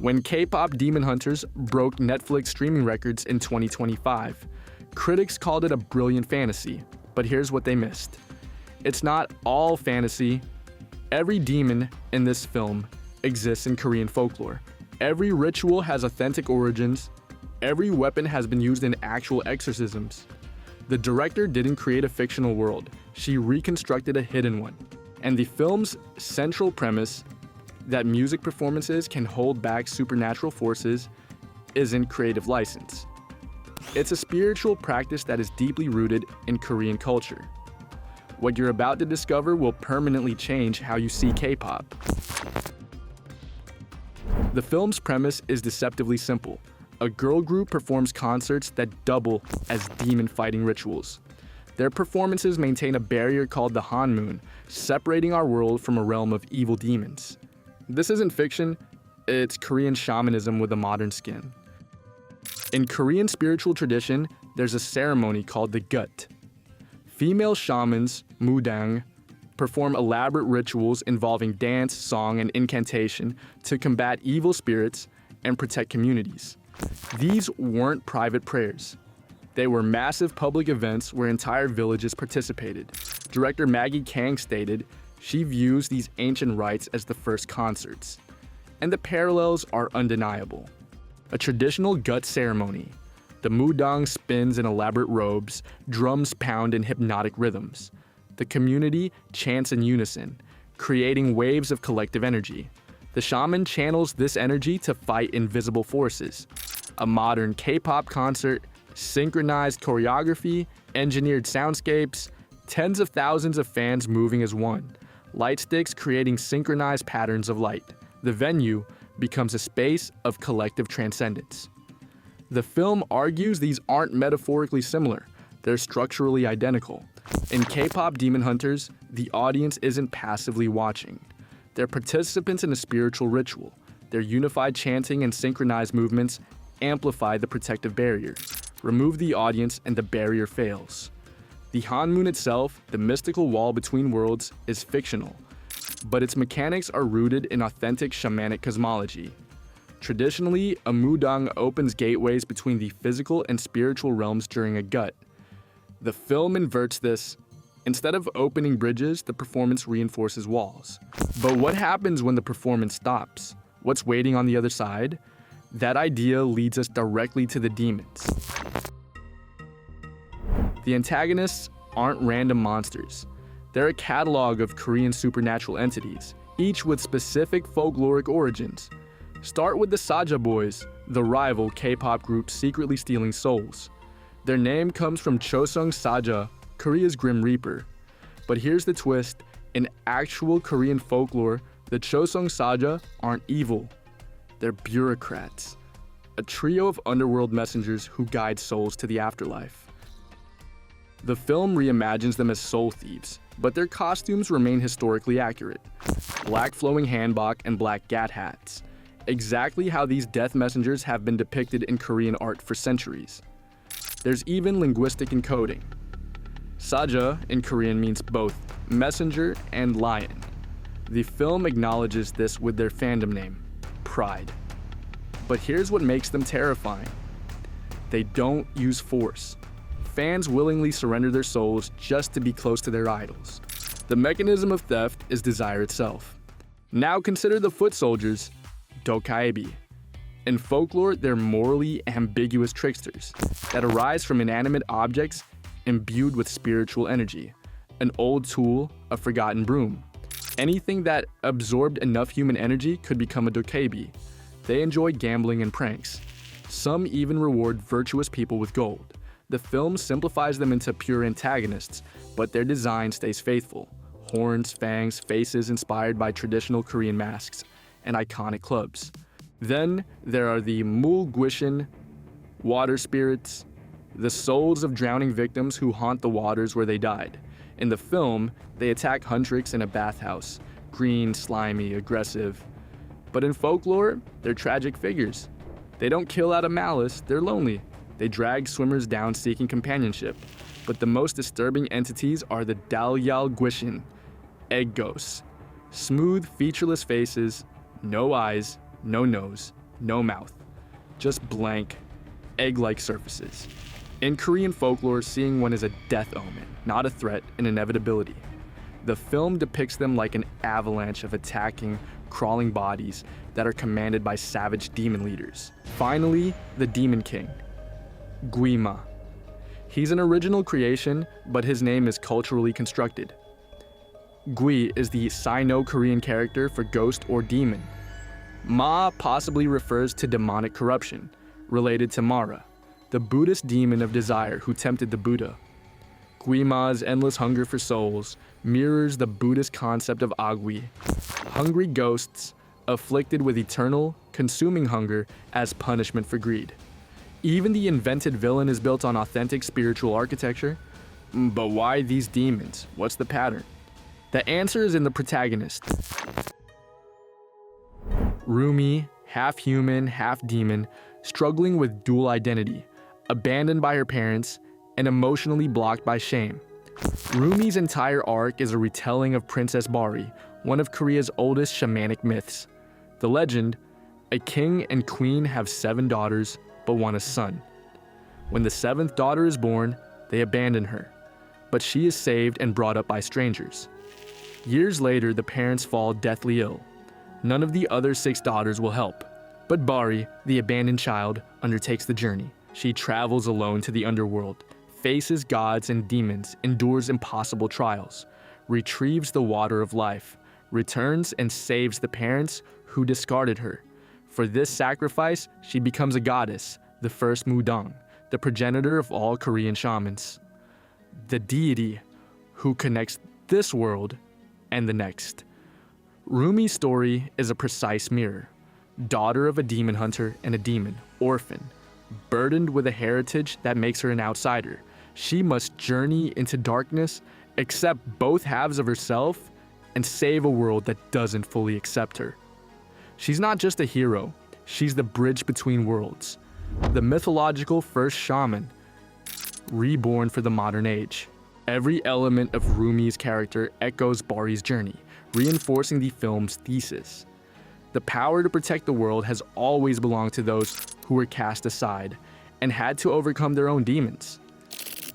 when Kpop Demon Hunters broke Netflix streaming records in 2025. Critics called it a brilliant fantasy, but here's what they missed. It's not all fantasy. Every demon in this film exists in Korean folklore. Every ritual has authentic origins. Every weapon has been used in actual exorcisms. The director didn't create a fictional world. She reconstructed a hidden one. And the film's central premise, that music performances can hold back supernatural forces, isn't creative license. It's a spiritual practice that is deeply rooted in Korean culture. What you're about to discover will permanently change how you see K-pop. The film's premise is deceptively simple. A girl group performs concerts that double as demon-fighting rituals. Their performances maintain a barrier called the Honmoon, separating our world from a realm of evil demons. This isn't fiction, it's Korean shamanism with a modern skin. In Korean spiritual tradition, there's a ceremony called the gut. Female shamans, mudang, perform elaborate rituals involving dance, song, and incantation to combat evil spirits and protect communities. These weren't private prayers. They were massive public events where entire villages participated. Director Maggie Kang stated she views these ancient rites as the first concerts. And the parallels are undeniable. A traditional gut ceremony. The mudang spins in elaborate robes, drums pound in hypnotic rhythms. The community chants in unison, creating waves of collective energy. The shaman channels this energy to fight invisible forces. A modern K-pop concert, synchronized choreography, engineered soundscapes, tens of thousands of fans moving as one. Light sticks creating synchronized patterns of light. The venue becomes a space of collective transcendence. The film argues these aren't metaphorically similar, they're structurally identical. In Kpop Demon Hunters, the audience isn't passively watching. They're participants in a spiritual ritual. Their unified chanting and synchronized movements amplify the protective barrier. Remove the audience and the barrier fails. The Honmoon itself, the mystical wall between worlds, is fictional, but its mechanics are rooted in authentic shamanic cosmology. Traditionally, a mudang opens gateways between the physical and spiritual realms during a gut. The film inverts this. Instead of opening bridges, the performance reinforces walls. But what happens when the performance stops? What's waiting on the other side? That idea leads us directly to the demons. The antagonists aren't random monsters. They're a catalog of Korean supernatural entities, each with specific folkloric origins. Start with the Saja boys, the rival K-pop group secretly stealing souls. Their name comes from Choseong Saja, Korea's Grim Reaper. But here's the twist, in actual Korean folklore, the Choseong Saja aren't evil. They're bureaucrats, a trio of underworld messengers who guide souls to the afterlife. The film reimagines them as soul thieves, but their costumes remain historically accurate. Black flowing hanbok and black gat hats. Exactly how these death messengers have been depicted in Korean art for centuries. There's even linguistic encoding. Saja in Korean means both messenger and lion. The film acknowledges this with their fandom name, Pride. But here's what makes them terrifying. They don't use force. Fans willingly surrender their souls just to be close to their idols. The mechanism of theft is desire itself. Now consider the foot soldiers, Dokaebi. In folklore, they're morally ambiguous tricksters that arise from inanimate objects imbued with spiritual energy. An old tool, a forgotten broom. Anything that absorbed enough human energy could become a Dokaebi. They enjoy gambling and pranks. Some even reward virtuous people with gold. The film simplifies them into pure antagonists, but their design stays faithful. Horns, fangs, faces inspired by traditional Korean masks, and iconic clubs. Then there are the Mulguishin, water spirits, the souls of drowning victims who haunt the waters where they died. In the film, they attack Huntrix in a bathhouse, green, slimy, aggressive. But in folklore, they're tragic figures. They don't kill out of malice, they're lonely. They drag swimmers down seeking companionship. But the most disturbing entities are the Dalyal Guishin, egg ghosts. Smooth, featureless faces, no eyes, no nose, no mouth, just blank, egg-like surfaces. In Korean folklore, seeing one is a death omen, not a threat, an inevitability. The film depicts them like an avalanche of attacking, crawling bodies that are commanded by savage demon leaders. Finally, the Demon King, Guima. He's an original creation, but his name is culturally constructed. Gui is the Sino-Korean character for ghost or demon. Ma possibly refers to demonic corruption, related to Mara, the Buddhist demon of desire who tempted the Buddha. Guima's endless hunger for souls mirrors the Buddhist concept of agui, hungry ghosts afflicted with eternal, consuming hunger as punishment for greed. Even the invented villain is built on authentic spiritual architecture. But why these demons? What's the pattern? The answer is in the protagonist. Rumi, half human, half demon, struggling with dual identity, abandoned by her parents, and emotionally blocked by shame. Rumi's entire arc is a retelling of Princess Bari, one of Korea's oldest shamanic myths. The legend, a king and queen have 7 daughters, but want a son. When the 7th daughter is born, they abandon her, but she is saved and brought up by strangers. Years later, the parents fall deathly ill. None of the other 6 daughters will help, but Bari, the abandoned child, undertakes the journey. She travels alone to the underworld, faces gods and demons, endures impossible trials, retrieves the water of life, returns and saves the parents who discarded her. For this sacrifice, she becomes a goddess, the first Mudang, the progenitor of all Korean shamans. The deity who connects this world and the next. Rumi's story is a precise mirror. Daughter of a demon hunter and a demon, orphan, burdened with a heritage that makes her an outsider. She must journey into darkness, accept both halves of herself, and save a world that doesn't fully accept her. She's not just a hero, she's the bridge between worlds. The mythological first shaman, reborn for the modern age. Every element of Rumi's character echoes Bari's journey, reinforcing the film's thesis. The power to protect the world has always belonged to those who were cast aside and had to overcome their own demons.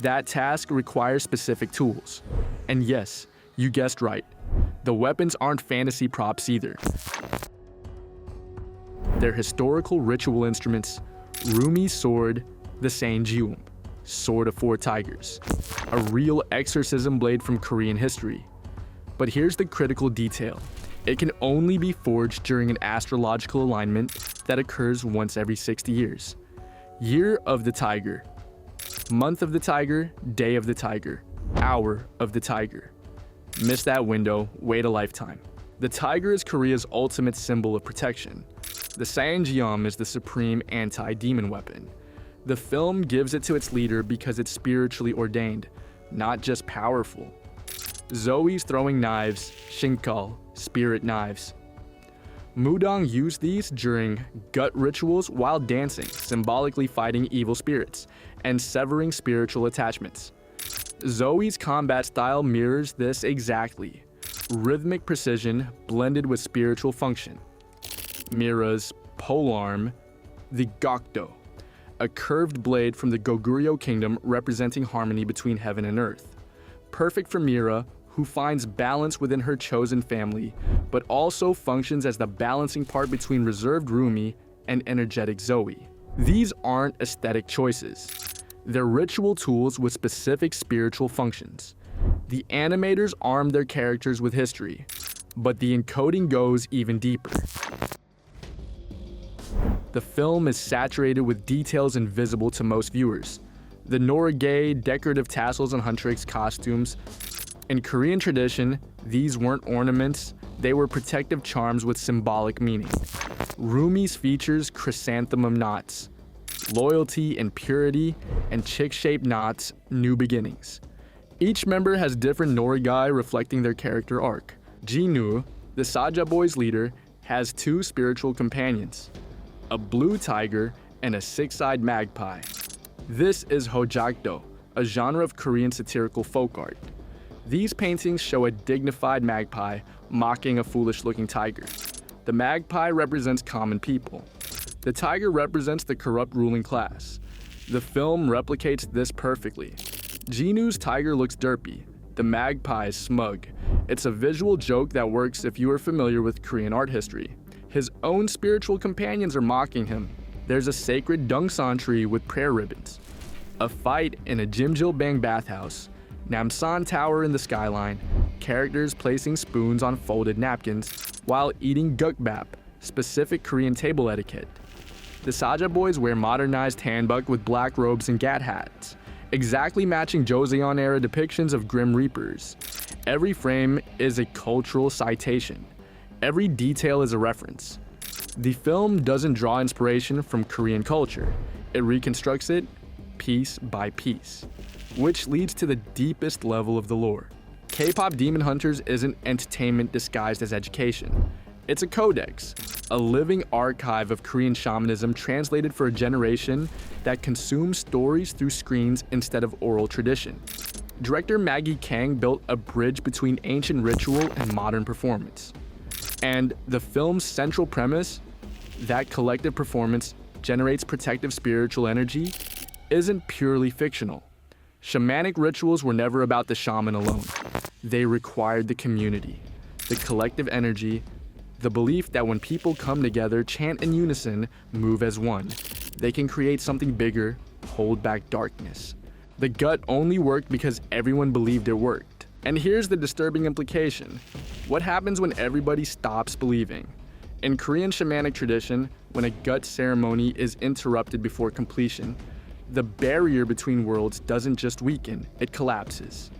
That task requires specific tools. And yes, you guessed right, the weapons aren't fantasy props either. They're historical ritual instruments. Rumi's sword, the Sanjeum, Sword of 4 Tigers, a real exorcism blade from Korean history. But here's the critical detail. It can only be forged during an astrological alignment that occurs once every 60 years. Year of the Tiger, month of the Tiger, day of the Tiger, hour of the Tiger. Miss that window, wait a lifetime. The tiger is Korea's ultimate symbol of protection. The Sanjeum is the supreme anti-demon weapon. The film gives it to its leader because it's spiritually ordained, not just powerful. Zoe's throwing knives, Shinkal, spirit knives. Mudang used these during gut rituals while dancing, symbolically fighting evil spirits and severing spiritual attachments. Zoe's combat style mirrors this exactly. Rhythmic precision blended with spiritual function. Mira's polearm, the Gokdo, a curved blade from the Goguryeo kingdom representing harmony between heaven and earth. Perfect for Mira, who finds balance within her chosen family, but also functions as the balancing part between reserved Rumi and energetic Zoe. These aren't aesthetic choices. They're ritual tools with specific spiritual functions. The animators armed their characters with history, but the encoding goes even deeper. The film is saturated with details invisible to most viewers. The Noragay decorative tassels on Huntrix costumes. In Korean tradition, these weren't ornaments, they were protective charms with symbolic meaning. Rumi's features chrysanthemum knots, loyalty and purity, and chick-shaped knots, new beginnings. Each member has different Noragay reflecting their character arc. Jinu, the Saja boys' leader, has 2 spiritual companions, a blue tiger and a 6-eyed magpie. This is Hojakdo, a genre of Korean satirical folk art. These paintings show a dignified magpie mocking a foolish-looking tiger. The magpie represents common people. The tiger represents the corrupt ruling class. The film replicates this perfectly. Jinu's tiger looks derpy, the magpie is smug. It's a visual joke that works if you are familiar with Korean art history. His own spiritual companions are mocking him. There's a sacred Dungsan tree with prayer ribbons. A fight in a Jimjilbang bathhouse. Namsan Tower in the skyline. Characters placing spoons on folded napkins while eating gukbap, specific Korean table etiquette. The Saja boys wear modernized hanbok with black robes and gat hats, exactly matching Joseon-era depictions of Grim Reapers. Every frame is a cultural citation. Every detail is a reference. The film doesn't draw inspiration from Korean culture. It reconstructs it piece by piece, which leads to the deepest level of the lore. Kpop Demon Hunters isn't entertainment disguised as education. It's a codex, a living archive of Korean shamanism translated for a generation that consumes stories through screens instead of oral tradition. Director Maggie Kang built a bridge between ancient ritual and modern performance. And the film's central premise, that collective performance generates protective spiritual energy, isn't purely fictional. Shamanic rituals were never about the shaman alone. They required the community, the collective energy, the belief that when people come together, chant in unison, move as one, they can create something bigger, hold back darkness. The gut only worked because everyone believed it worked. And here's the disturbing implication. What happens when everybody stops believing? In Korean shamanic tradition, when a gut ceremony is interrupted before completion, the barrier between worlds doesn't just weaken, it collapses.